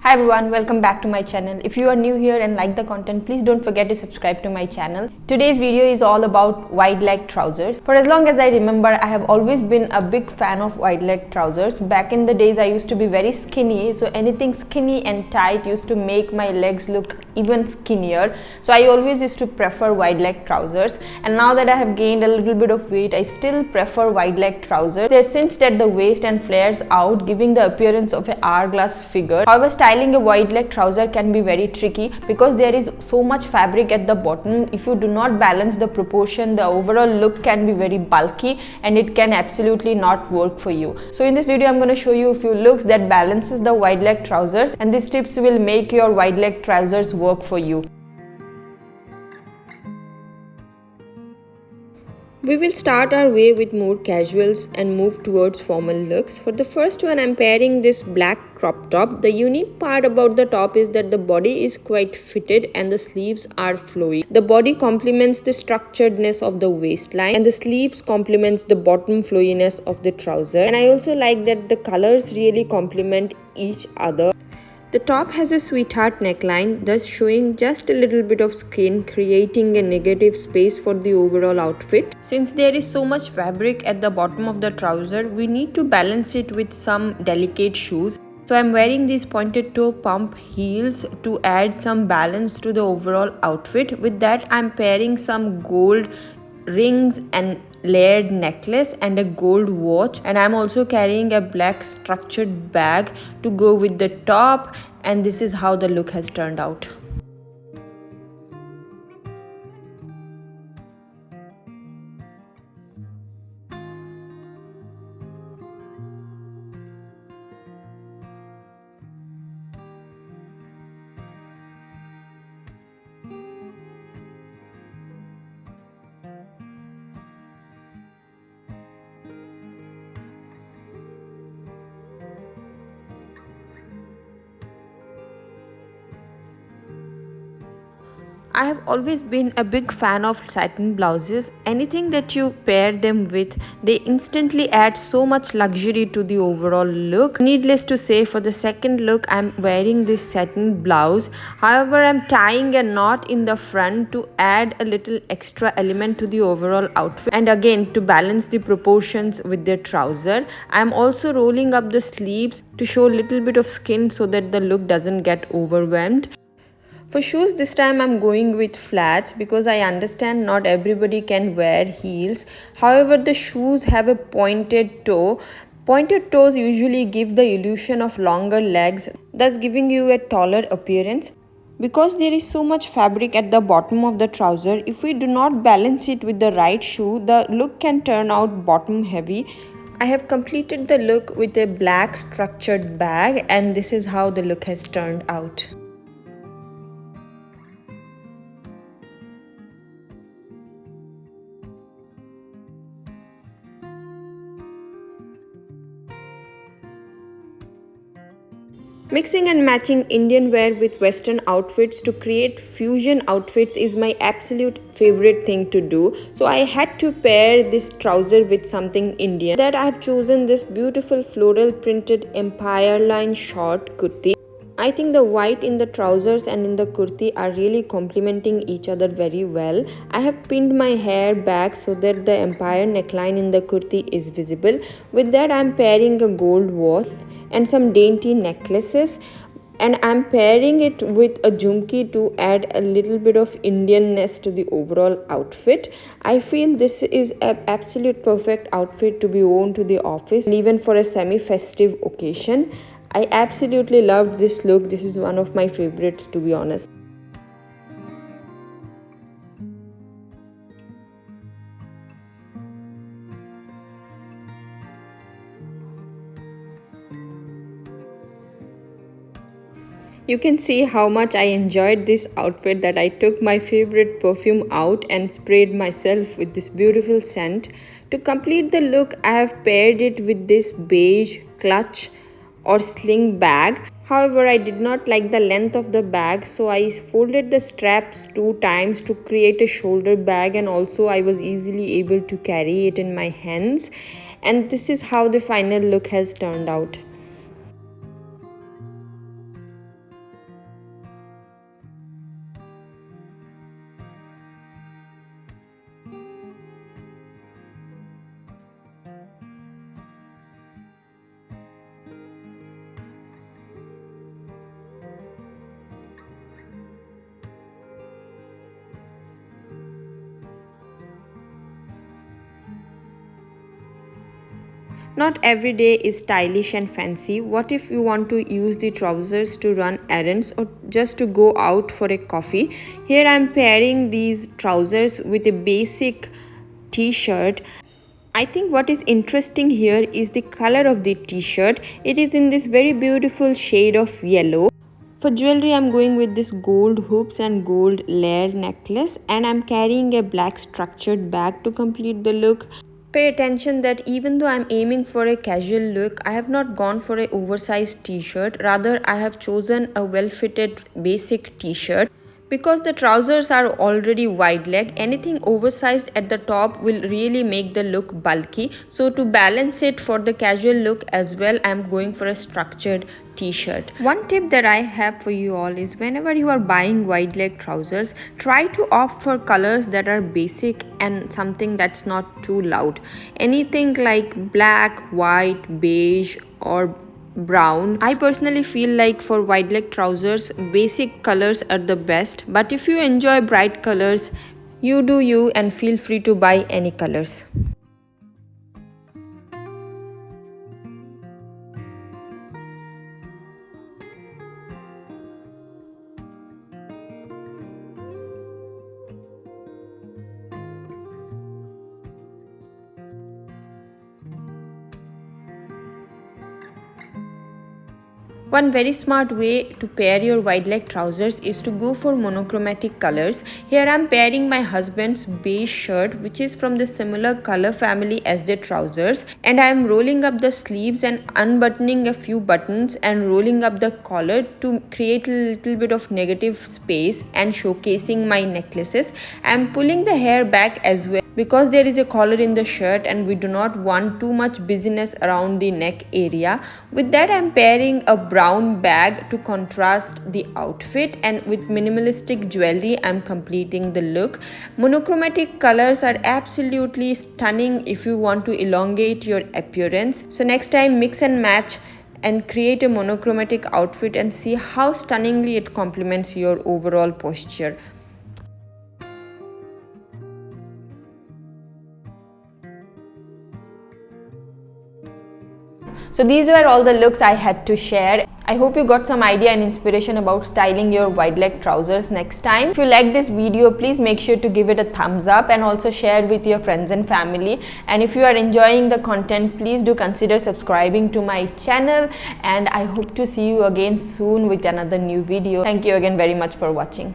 Hi everyone, welcome back to my channel. If you are new here and like the content, please don't forget to subscribe to my channel. Today's video is all about wide leg trousers. For as long as I remember, I have always been a big fan of wide leg trousers. Back in the days, I used to be very skinny, so anything skinny and tight used to make my legs look even skinnier. So I always used to prefer wide leg trousers, and now that I have gained a little bit of weight, I still prefer wide leg trousers. They're cinched at the waist and flares out, giving the appearance of an hourglass figure. However, styling a wide leg trouser can be very tricky because there is so much fabric at the bottom. If you do not balance the proportion, the overall look can be very bulky and it can absolutely not work for you. So in this video, I'm going to show you a few looks that balances the wide leg trousers, and these tips will make your wide leg trousers work for you. We will start our way with more casuals and move towards formal looks. For the first one, I'm pairing this black crop top. The unique part about the top is that the body is quite fitted and the sleeves are flowy. The body complements the structuredness of the waistline and the sleeves complements the bottom flowiness of the trouser. And I also like that the colors really complement each other. The top has a sweetheart neckline, thus showing just a little bit of skin, creating a negative space for the overall outfit. Since there is so much fabric at the bottom of the trouser, we need to balance it with some delicate shoes. So I'm wearing these pointed toe pump heels to add some balance to the overall outfit. With that, I'm pairing some gold rings and layered necklace and a gold watch, and I'm also carrying a black structured bag to go with the top, and this is how the look has turned out. I have always been a big fan of satin blouses. Anything that you pair them with, they instantly add so much luxury to the overall look. Needless to say, for the second look, I'm wearing this satin blouse. However, I'm tying a knot in the front to add a little extra element to the overall outfit, and again to balance the proportions with the trouser. I'm also rolling up the sleeves to show a little bit of skin so that the look doesn't get overwhelmed. For shoes, this time I'm going with flats because I understand not everybody can wear heels. However, the shoes have a pointed toe. Pointed toes usually give the illusion of longer legs, thus giving you a taller appearance. Because there is so much fabric at the bottom of the trouser, if we do not balance it with the right shoe, the look can turn out bottom heavy. I have completed the look with a black structured bag, and this is how the look has turned out. Mixing and matching Indian wear with Western outfits to create fusion outfits is my absolute favorite thing to do. So I had to pair this trouser with something Indian. That I have chosen this beautiful floral printed empire line short kurti. I think the white in the trousers and in the kurti are really complementing each other very well. I have pinned my hair back so that the empire neckline in the kurti is visible. With that, I am pairing a gold watch and some dainty necklaces, and I'm pairing it with a jhumki to add a little bit of Indianness to the overall outfit. I feel this is an absolute perfect outfit to be worn to the office and even for a semi-festive occasion. I absolutely loved this look. This is one of my favorites, to be honest. You can see how much I enjoyed this outfit that I took my favorite perfume out and sprayed myself with this beautiful scent. To complete the look, I have paired it with this beige clutch or sling bag. However, I did not like the length of the bag, so I folded the straps 2 times to create a shoulder bag, and also I was easily able to carry it in my hands. And this is how the final look has turned out. Not every day is stylish and fancy. What if you want to use the trousers to run errands or just to go out for a coffee? Here I am pairing these trousers with a basic t-shirt. I think what is interesting here is the color of the t-shirt. It is in this very beautiful shade of yellow. For jewelry, I'm going with this gold hoops and gold layered necklace, and I'm carrying a black structured bag to complete the look. Pay attention that even though I'm aiming for a casual look, I have not gone for an oversized t-shirt. Rather, I have chosen a well-fitted basic t-shirt. Because the trousers are already wide leg, anything oversized at the top will really make the look bulky. So to balance it for the casual look as well, I am going for a structured t-shirt. One tip that I have for you all is whenever you are buying wide leg trousers, try to opt for colors that are basic and something that's not too loud. Anything like black, white, beige or brown. I personally feel like for wide leg trousers, basic colors are the best, but if you enjoy bright colors, you do you and feel free to buy any colors. One very smart way to pair your wide leg trousers is to go for monochromatic colors. Here I am pairing my husband's beige shirt, which is from the similar color family as the trousers, and I am rolling up the sleeves and unbuttoning a few buttons and rolling up the collar to create a little bit of negative space and showcasing my necklaces. I am pulling the hair back as well because there is a collar in the shirt and we do not want too much busyness around the neck area. With that, I am pairing a brown bag to contrast the outfit, and with minimalistic jewelry I am completing the look. Monochromatic colors are absolutely stunning if you want to elongate your appearance. So next time, mix and match and create a monochromatic outfit and see how stunningly it complements your overall posture. So these were all the looks I had to share. I hope you got some idea and inspiration about styling your wide leg trousers next time. If you like this video, please make sure to give it a thumbs up and also share with your friends and family. And if you are enjoying the content, please do consider subscribing to my channel, and I hope to see you again soon with another new video. Thank you again very much for watching.